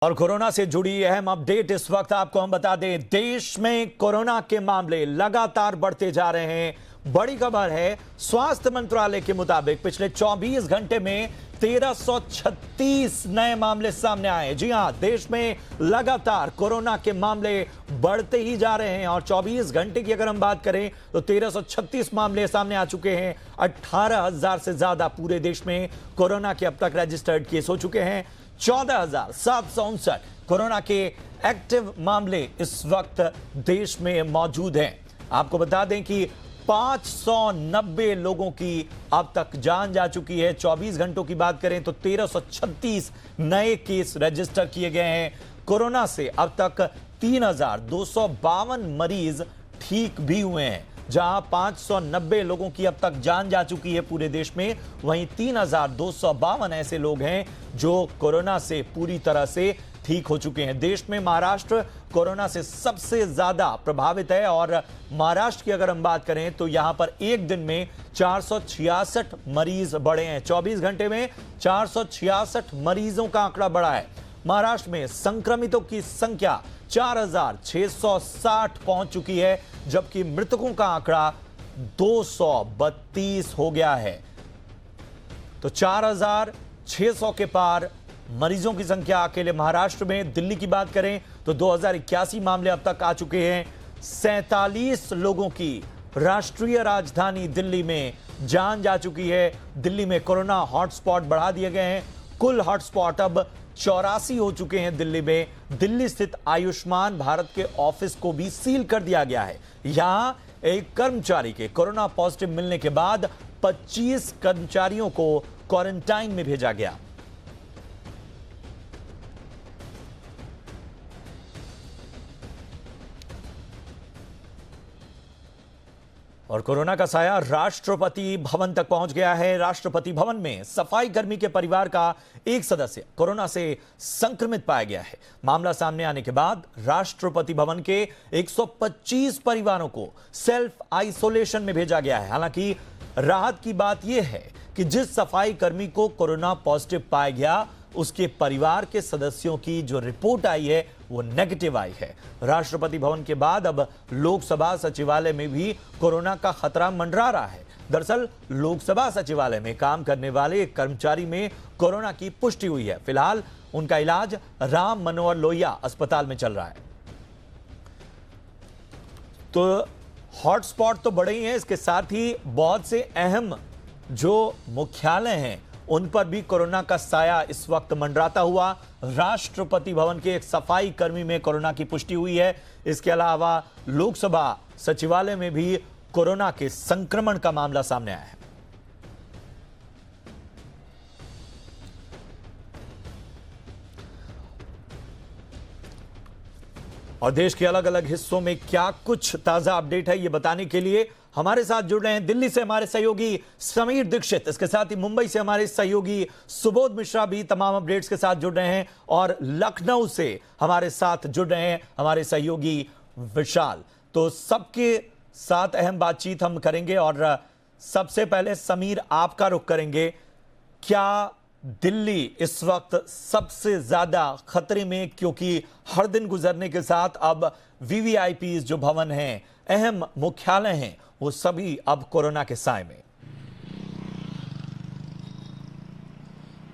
और कोरोना से जुड़ी अहम अपडेट इस वक्त आपको हम बता दें, देश में कोरोना के मामले लगातार बढ़ते जा रहे हैं। बड़ी खबर है, स्वास्थ्य मंत्रालय के मुताबिक पिछले 24 घंटे में 1336 नए मामले सामने आए। जी हां, देश में लगातार कोरोना के मामले बढ़ते ही जा रहे हैं और 24 घंटे की अगर हम बात करें तो 1336 मामले सामने आ चुके हैं। 18,000 से ज्यादा पूरे देश में कोरोना के अब तक रजिस्टर्ड केस हो चुके हैं। 14,759 कोरोना के एक्टिव मामले इस वक्त देश में मौजूद हैं। आपको बता दें कि 590 लोगों की अब तक जान जा चुकी है। 24 घंटों की बात करें तो 1336 नए केस रजिस्टर किए गए हैं। कोरोना से अब तक 3,252 मरीज ठीक भी हुए हैं। जहां 590 लोगों की अब तक जान जा चुकी है पूरे देश में, वहीं 3,252 ऐसे लोग हैं जो कोरोना से पूरी तरह से ठीक हो चुके हैं। देश में महाराष्ट्र कोरोना से सबसे ज्यादा प्रभावित है और महाराष्ट्र की अगर हम बात करें तो यहां पर एक दिन में 466 मरीज बढ़े हैं। 24 घंटे में 466 मरीजों का आंकड़ा बढ़ा है। महाराष्ट्र में संक्रमितों की संख्या 4,660 पहुंच चुकी है, जबकि मृतकों का आंकड़ा 232 हो गया है। तो 4,600 के पार मरीजों की संख्या अकेले महाराष्ट्र में। दिल्ली की बात करें तो 2,081 मामले अब तक आ चुके हैं। 47 लोगों की राष्ट्रीय राजधानी दिल्ली में जान जा चुकी है। दिल्ली में कोरोना हॉटस्पॉट बढ़ा दिए गए हैं। कुल हॉटस्पॉट अब 84 हो चुके हैं दिल्ली में। दिल्ली स्थित आयुष्मान भारत के ऑफिस को भी सील कर दिया गया है। यहां एक कर्मचारी के कोरोना पॉजिटिव मिलने के बाद 25 कर्मचारियों को क्वारंटाइन में भेजा गया। और कोरोना का साया राष्ट्रपति भवन तक पहुंच गया है। राष्ट्रपति भवन में सफाई कर्मी के परिवार का एक सदस्य कोरोना से संक्रमित पाया गया है। मामला सामने आने के बाद राष्ट्रपति भवन के 125 परिवारों को सेल्फ आइसोलेशन में भेजा गया है। हालांकि राहत की बात यह है कि जिस सफाई कर्मी को कोरोना पॉजिटिव पाया गया, उसके परिवार के सदस्यों की जो रिपोर्ट आई है वो नेगेटिव आई है। राष्ट्रपति भवन के बाद अब लोकसभा सचिवालय में भी कोरोना का खतरा मंडरा रहा है। दरअसल लोकसभा सचिवालय में काम करने वाले एक कर्मचारी में कोरोना की पुष्टि हुई है। फिलहाल उनका इलाज राम मनोहर लोहिया अस्पताल में चल रहा है। तो हॉटस्पॉट तो बड़े ही हैं, इसके साथ ही बहुत से अहम जो मुख्यालय हैं उन पर भी कोरोना का साया इस वक्त मंडराता हुआ। राष्ट्रपति भवन के एक सफाई कर्मी में कोरोना की पुष्टि हुई है। इसके अलावा लोकसभा सचिवालय में भी कोरोना के संक्रमण का मामला सामने आया है। और देश के अलग अलग हिस्सों में क्या कुछ ताजा अपडेट है, ये बताने के लिए हमारे साथ जुड़ रहे हैं दिल्ली से हमारे सहयोगी समीर दीक्षित। इसके साथ ही मुंबई से हमारे सहयोगी सुबोध मिश्रा भी तमाम अपडेट्स के साथ जुड़ रहे हैं और लखनऊ से हमारे साथ जुड़ रहे हैं हमारे सहयोगी विशाल। तो सबके साथ अहम बातचीत हम करेंगे और सबसे पहले समीर आपका रुख करेंगे। क्या दिल्ली इस वक्त सबसे ज्यादा खतरे में, क्योंकि हर दिन गुजरने के साथ अब वीवीआईपी जो भवन हैं, अहम मुख्यालय हैं, वो सभी अब कोरोना के साए में।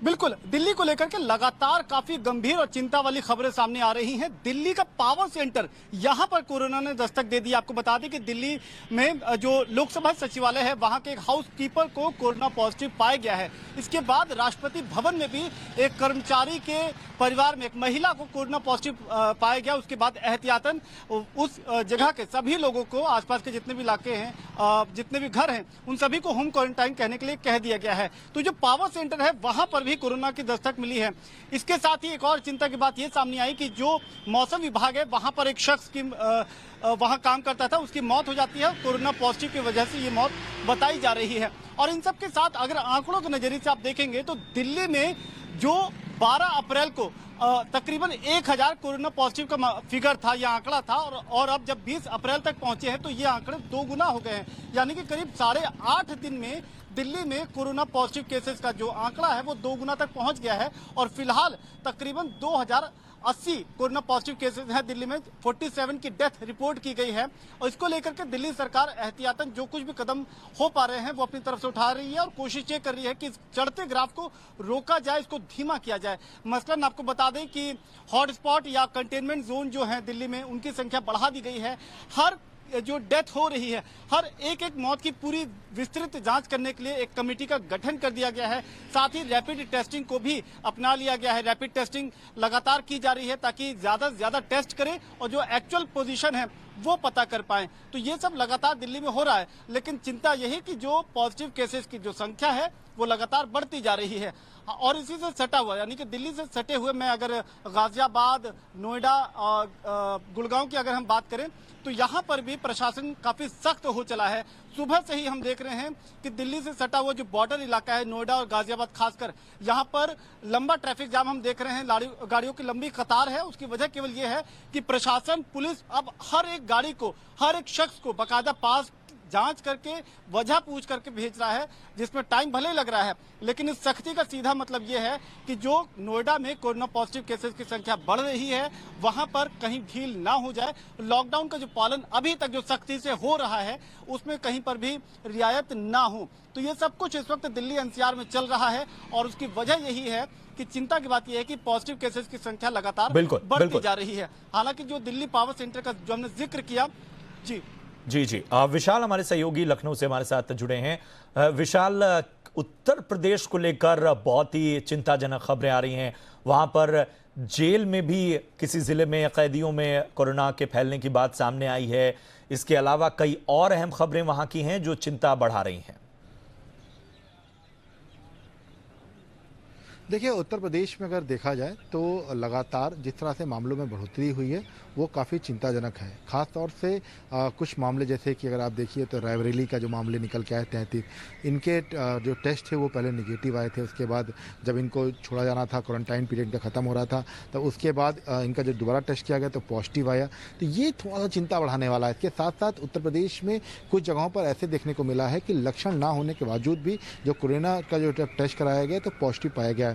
बिल्कुल, दिल्ली को लेकर के लगातार काफी गंभीर और चिंता वाली खबरें सामने आ रही हैं। दिल्ली का पावर सेंटर, यहां पर कोरोना ने दस्तक दे दी। आपको बता दें कि दिल्ली में जो लोकसभा सचिवालय है, वहां के एक हाउसकीपर को कोरोना पॉजिटिव पाया गया है। इसके बाद राष्ट्रपति भवन में भी एक कर्मचारी के परिवार में एक महिला को कोरोना पॉजिटिव पाया गया। उसके बाद एहतियातन उस जगह के सभी लोगों को, आसपास के जितने भी इलाके हैं, जितने भी घर हैं, उन सभी को होम क्वारंटाइन कहने के लिए कह दिया गया है। तो जो पावर सेंटर है, वहां पर भी कोरोना की दस्तक मिली है। इसके साथ ही एक और चिंता की बात यह सामने आई कि जो मौसम विभाग है, वहां पर एक शख्स की वहां काम करता था, उसकी मौत हो जाती है। कोरोना पॉजिटिव की वजह से ये मौत बताई जा रही है। और इन सब के साथ अगर आंकड़ों के नजरिए से आप देखेंगे तो दिल्ली में जो 12 अप्रैल को तकरीबन 1,000 कोरोना पॉजिटिव का फिगर था, यह आंकड़ा था, और अब जब 20 अप्रैल तक पहुंचे हैं तो ये आंकड़े 2 गुना हो गए हैं। यानी कि करीब 8.5 दिन में दिल्ली में कोरोना पॉजिटिव केसेस का जो आंकड़ा है वो 2 गुना तक पहुंच गया है और फिलहाल तकरीबन 80 कोरोना पॉजिटिव केसेस हैं दिल्ली में, 47 की डेथ रिपोर्ट की गई है और इसको लेकर के दिल्ली सरकार एहतियातन जो कुछ भी कदम हो पा रहे हैं वो अपनी तरफ से उठा रही है और कोशिश ये कर रही है कि इस चढ़ते ग्राफ को रोका जाए, इसको धीमा किया जाए। मसलन आपको बता दें कि हॉटस्पॉट या कंटेनमेंट जोन जो है दिल्ली में उनकी संख्या बढ़ा दी गई है। हर जो डेथ हो रही है, हर एक एक मौत की पूरी विस्तृत जांच करने के लिए एक कमेटी का गठन कर दिया गया है। साथ ही रैपिड टेस्टिंग को भी अपना लिया गया है। रैपिड टेस्टिंग लगातार की जा रही है ताकि ज्यादा से ज्यादा टेस्ट करें और जो एक्चुअल पोजीशन है वो पता कर पाए। तो ये सब लगातार दिल्ली में हो रहा है, लेकिन चिंता यही कि जो पॉजिटिव केसेस की जो संख्या है वो लगातार बढ़ती जा रही है। और इसी से सटा हुआ, यानी कि दिल्ली से सटे हुए, मैं अगर गाजियाबाद, नोएडा, गुड़गांव की अगर हम बात करें तो यहाँ पर भी प्रशासन काफी सख्त हो चला है। सुबह से ही हम देख रहे हैं कि दिल्ली से सटा हुआ जो बॉर्डर इलाका है नोएडा और गाजियाबाद खासकर, यहाँ पर लंबा ट्रैफिक जाम हम देख रहे हैं। गाड़ियों की लंबी कतार है। उसकी वजह केवल ये है कि प्रशासन, पुलिस अब हर एक गाड़ी को, हर एक शख्स को बाकायदा पास जांच करके वजह पूछ करके भेज रहा है, जिसमें टाइम भले लग रहा है, लेकिन इस सख्ती का सीधा मतलब यह है कि जो नोएडा में कोरोना पॉजिटिव केसेस की संख्या बढ़ रही है वहां पर कहीं ढील ना हो जाए। लॉकडाउन का जो पालन अभी तक जो सख्ती से हो रहा है उसमें कहीं पर भी रियायत ना हो। तो ये सब कुछ इस वक्त दिल्ली एनसीआर में चल रहा है और उसकी वजह यही है कि चिंता की बात यह है कि पॉजिटिव केसेस की संख्या लगातार बढ़ती जा रही है। हालांकि जो दिल्ली पावर सेंटर का जो हमने जिक्र किया, जी जी विशाल हमारे सहयोगी लखनऊ से हमारे साथ जुड़े हैं। विशाल, उत्तर प्रदेश को लेकर बहुत ही चिंताजनक खबरें आ रही हैं। वहां पर जेल में भी किसी जिले में कैदियों में कोरोना के फैलने की बात सामने आई है। इसके अलावा कई और अहम खबरें वहां की हैं जो चिंता बढ़ा रही हैं। देखिए, उत्तर प्रदेश में अगर देखा जाए तो लगातार जिस तरह से मामलों में बढ़ोतरी हुई है वो काफ़ी चिंताजनक है। ख़ास तौर से कुछ मामले, जैसे कि अगर आप देखिए तो रायबरेली का जो मामले निकल के आए 33, इनके जो टेस्ट थे वो पहले निगेटिव आए थे। उसके बाद जब इनको छोड़ा जाना था, क्वारंटाइन पीरियड का ख़त्म हो रहा था, तो उसके बाद इनका जो दोबारा टेस्ट किया गया तो पॉजिटिव आया। तो ये थोड़ा सा चिंता बढ़ाने वाला है। इसके साथ साथ उत्तर प्रदेश में कुछ जगहों पर ऐसे देखने को मिला है कि लक्षण ना होने के बावजूद भी जो कोरोना का जो टेस्ट कराया गया तो पॉजिटिव पाया गया है।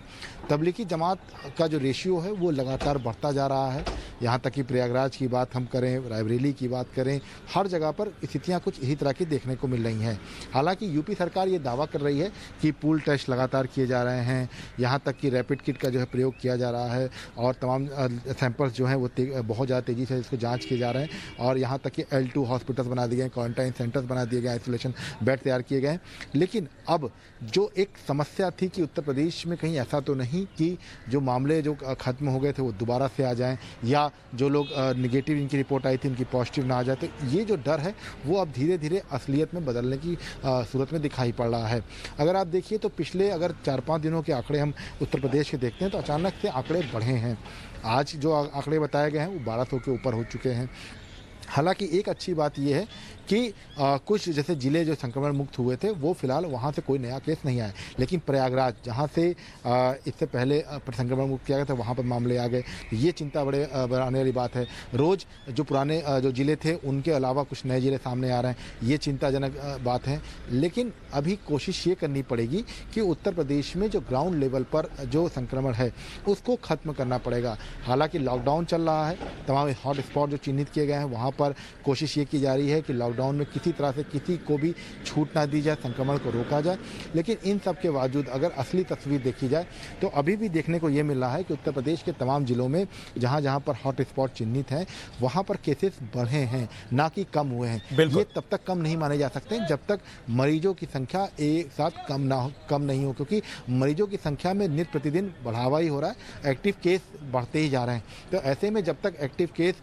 तबलीगी जमात का जो रेशियो है वो लगातार बढ़ता जा रहा है। यहाँ तक कि प्रयागराज की बात हम करें, रायबरेली की बात करें, हर जगह पर स्थितियाँ कुछ इसी तरह की देखने को मिल रही हैं। हालांकि यूपी सरकार ये दावा कर रही है कि पूल टेस्ट लगातार किए जा रहे हैं, यहाँ तक कि रैपिड किट का जो है प्रयोग किया जा रहा है और तमाम सैंपल्स जो हैं वो बहुत ज़्यादा तेज़ी से इसको जाँच किए जा रहे हैं। और यहाँ तक कि L2 हॉस्पिटल्स बना दिए गए, क्वारंटाइन सेंटर्स बना दिए गए, आइसोलेशन बेड तैयार किए गए। लेकिन अब जो एक समस्या थी कि उत्तर प्रदेश में कहीं ऐसा तो नहीं कि जो मामले जो खत्म हो गए थे वो दोबारा से आ जाएं, या जो लोग नेगेटिव इनकी रिपोर्ट आई थी उनकी पॉजिटिव ना आ जाए। तो ये जो डर है वो अब धीरे धीरे असलियत में बदलने की सूरत में दिखाई पड़ रहा है। अगर आप देखिए तो पिछले अगर 4-5 दिनों के आंकड़े हम उत्तर प्रदेश के देखते हैं तो अचानक से आंकड़े बढ़े हैं। आज जो आंकड़े बताए गए हैं वो 1200 के ऊपर हो चुके हैं। हालांकि एक अच्छी बात यह है कि कुछ जैसे ज़िले जो संक्रमण मुक्त हुए थे वो फिलहाल वहाँ से कोई नया केस नहीं आया, लेकिन प्रयागराज जहाँ से इससे पहले संक्रमण मुक्त किया गया था वहाँ पर मामले आ गए। ये चिंता बढ़ाने वाली बात है। रोज़ जो पुराने जो ज़िले थे उनके अलावा कुछ नए ज़िले सामने आ रहे हैं, ये चिंताजनक बात है। लेकिन अभी कोशिश ये करनी पड़ेगी कि उत्तर प्रदेश में जो ग्राउंड लेवल पर जो संक्रमण है उसको ख़त्म करना पड़ेगा। हालाँकि लॉकडाउन चल रहा है, तमाम हॉट स्पॉट जो चिन्हित किए गए हैं वहाँ पर कोशिश ये की जा रही है कि लॉकडाउन में किसी तरह से किसी को भी छूट ना दी जाए, संक्रमण को रोका जाए। लेकिन इन सब के बावजूद अगर असली तस्वीर देखी जाए तो अभी भी देखने को ये मिल रहा है कि उत्तर प्रदेश के तमाम जिलों में जहां जहां पर हॉट स्पॉट चिन्हित हैं वहां पर केसेस बढ़े हैं, ना कि कम हुए हैं। ये तब तक कम नहीं माने जा सकते जब तक मरीजों की संख्या एक साथ कम नहीं हो, क्योंकि मरीजों की संख्या में नित्य प्रतिदिन बढ़ावा ही हो रहा है, एक्टिव केस बढ़ते ही जा रहे हैं। तो ऐसे में जब तक एक्टिव केस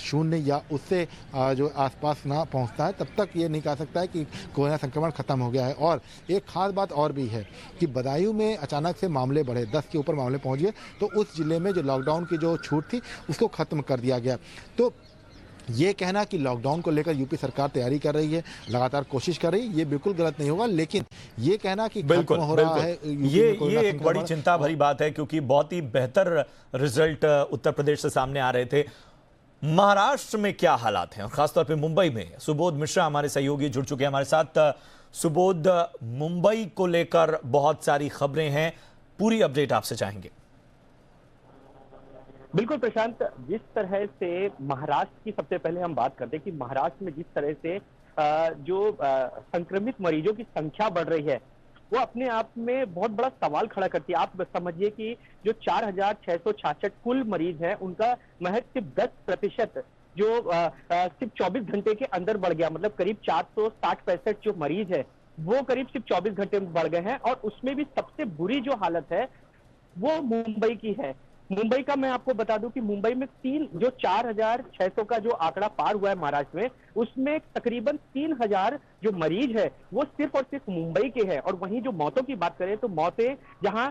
0 या उससे जो आसपास ना पहुंचता है तब तक ये नहीं कह सकता है कि कोरोना संक्रमण खत्म हो गया है। और एक खास बात और भी है कि बदायूं में अचानक से मामले बढ़े, 10 के ऊपर मामले पहुंच गए, तो उस जिले में जो लॉकडाउन की जो छूट थी उसको खत्म कर दिया गया। तो ये कहना कि लॉकडाउन को लेकर यूपी सरकार तैयारी कर रही है, लगातार कोशिश कर रही है, ये बिल्कुल गलत नहीं होगा। लेकिन ये कहना कि बिल्कुल हो रहा है, ये एक बड़ी चिंता भरी बात है, क्योंकि बहुत ही बेहतर रिजल्ट उत्तर प्रदेश से सामने आ रहे थे। महाराष्ट्र में क्या हालात हैं, और खासतौर पे मुंबई में? सुबोध मिश्रा हमारे सहयोगी जुड़ चुके हैं हमारे साथ। सुबोध, मुंबई को लेकर बहुत सारी खबरें हैं, पूरी अपडेट आपसे चाहेंगे। बिल्कुल प्रशांत, जिस तरह से महाराष्ट्र की सबसे पहले हम बात करते हैं कि महाराष्ट्र में जिस तरह से संक्रमित मरीजों की संख्या बढ़ रही है, वो अपने आप में बहुत बड़ा सवाल खड़ा करती है। आप समझिए कि जो 4,666 कुल मरीज हैं, उनका महज सिर्फ 10% जो सिर्फ 24 घंटे के अंदर बढ़ गया, मतलब करीब 460-65 जो मरीज है वो करीब सिर्फ 24 घंटे में बढ़ गए हैं। और उसमें भी सबसे बुरी जो हालत है वो मुंबई की है। मुंबई का मैं आपको बता दूं कि मुंबई में 4,600 का जो आंकड़ा पार हुआ है महाराष्ट्र में, उसमें तकरीबन 3,000 जो मरीज है वो सिर्फ और सिर्फ मुंबई के हैं। और वहीं जो मौतों की बात करें तो मौतें जहां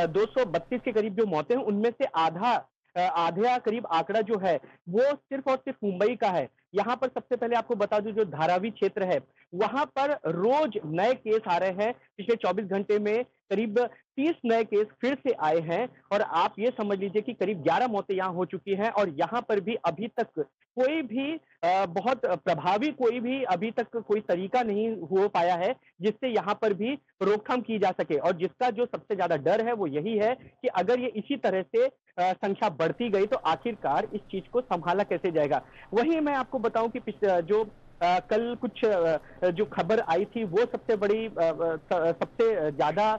232 के करीब जो मौतें हैं, उनमें से आधा करीब आंकड़ा जो है वो सिर्फ और सिर्फ मुंबई का है। यहाँ पर सबसे पहले आपको बता दूं, जो धारावी क्षेत्र है वहां पर रोज नए केस आ रहे हैं। पिछले 24 घंटे में करीब 30 नए केस फिर से आए हैं और आप ये समझ लीजिए कि करीब 11 मौतें यहाँ हो चुकी हैं। और यहाँ पर भी अभी तक कोई भी बहुत प्रभावी अभी तक कोई तरीका नहीं हो पाया है जिससे यहाँ पर भी रोकथाम की जा सके। और जिसका जो सबसे ज्यादा डर है वो यही है कि अगर ये इसी तरह से संख्या बढ़ती गई तो आखिरकार इस चीज को संभाला कैसे जाएगा। वहीं मैं आपको बताऊं कि जो कल कुछ जो खबर आई थी वो सबसे बड़ी सबसे ज्यादा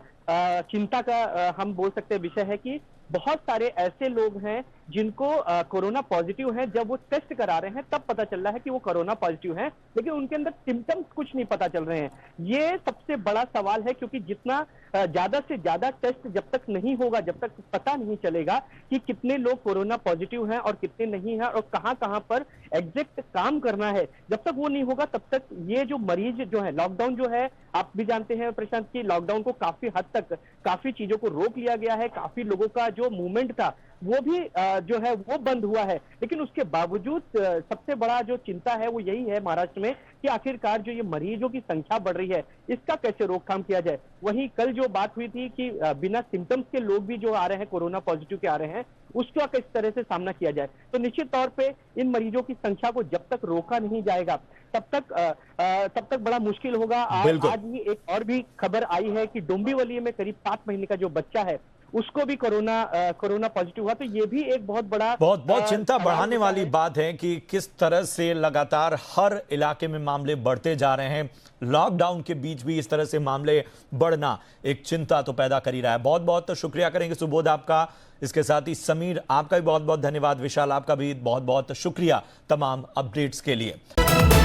चिंता का हम बोल सकते हैं विषय है कि बहुत सारे ऐसे लोग हैं जिनको कोरोना पॉजिटिव है। जब वो टेस्ट करा रहे हैं तब पता चल रहा है कि वो कोरोना पॉजिटिव हैं, लेकिन उनके अंदर सिम्टम्स कुछ नहीं पता चल रहे हैं। ये सबसे बड़ा सवाल है, क्योंकि जितना ज्यादा से ज्यादा टेस्ट जब तक नहीं होगा, जब तक पता नहीं चलेगा कि कितने लोग कोरोना पॉजिटिव हैं और कितने नहीं हैं और कहां कहां पर एग्जैक्ट काम करना है, जब तक वो नहीं होगा तब तक ये जो मरीज जो है, लॉकडाउन जो है, आप भी जानते हैं प्रशांत की लॉकडाउन को काफी हद तक काफी चीजों को रोक लिया गया है। काफी लोगों का जो मूवमेंट था वो भी जो है वो बंद हुआ है। लेकिन उसके बावजूद सबसे बड़ा जो चिंता है वो यही है महाराष्ट्र में कि आखिरकार जो ये मरीजों की संख्या बढ़ रही है इसका कैसे रोकथाम किया जाए। वहीं कल जो बात हुई थी कि बिना सिम्टम्स के लोग भी जो आ रहे हैं, कोरोना पॉजिटिव के आ रहे हैं, उसका किस तरह से सामना किया जाए। तो निश्चित तौर पे इन मरीजों की संख्या को जब तक रोका नहीं जाएगा तब तक बड़ा मुश्किल होगा। आज ही एक और भी खबर आई है कि डोंबिवली में करीब 7 महीने का जो बच्चा है उसको भी कोरोना पॉजिटिव हुआ। तो ये भी एक बहुत चिंता बढ़ाने वाली बात है कि किस तरह से लगातार हर इलाके में मामले बढ़ते जा रहे हैं। लॉकडाउन के बीच भी इस तरह से मामले बढ़ना एक चिंता तो पैदा कर ही रहा है। बहुत बहुत शुक्रिया करेंगे सुबोध आपका। इसके साथ ही समीर आपका भी बहुत बहुत धन्यवाद। विशाल आपका भी बहुत बहुत शुक्रिया तमाम अपडेट्स के लिए।